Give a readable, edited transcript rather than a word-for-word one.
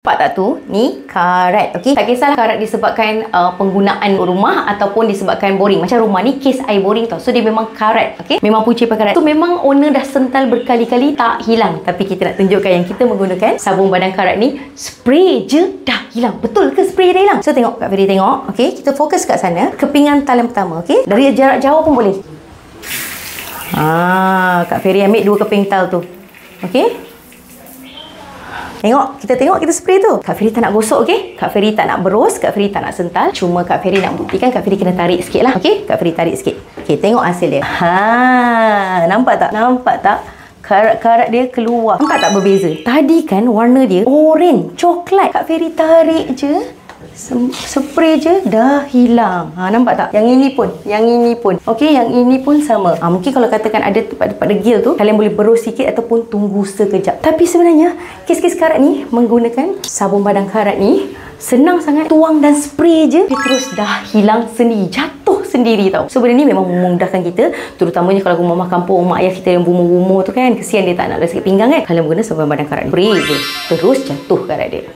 Nampak tak tu? Ni karat. Okey, tak kisahlah karat disebabkan penggunaan rumah ataupun disebabkan boring. Macam rumah ni kes air boring tau. So dia memang karat. Okey, memang punca karat. Tu memang owner dah sental berkali-kali tak hilang. Tapi kita nak tunjukkan yang kita menggunakan sabun badan karat ni spray je dah hilang. Betul ke spray dah hilang? So tengok Kak Feri, tengok. Okey, kita fokus kat sana. Kepingan tali pertama. Okey, dari jarak jauh pun boleh. Kak Feri ambil 2 keping tal tu. Okey. Tengok, kita spray tu. Kak Feri tak nak gosok, okey? Kak Feri tak nak berus, Kak Feri tak nak sental. Cuma Kak Feri nak buktikan Kak Feri kena tarik sikit lah. Okey? Kak Feri tarik sikit. Okey, tengok hasil dia. Nampak tak? Nampak tak? Karat-karat dia keluar. Nampak tak berbeza? Tadi kan warna dia oren, coklat. Kak Feri tarik je. Spray je dah hilang. Nampak tak? Yang ini pun. Okey, yang ini pun sama. Mungkin kalau katakan ada tempat-tempat degil tu, kalian boleh berus sikit ataupun tunggu sekejap. Tapi sebenarnya kes-kes karat ni menggunakan sabun badan karat ni senang sangat, tuang dan spray je dia terus dah hilang sendiri, jatuh sendiri tau. So benda ni memang memudahkan kita, terutamanya kalau rumah kampung, mak ayah kita yang bumur-bumur tu kan, kesian dia tak nak sakit pinggang kan. Kalian guna sabun badan karat, spray je terus jatuh karat dia.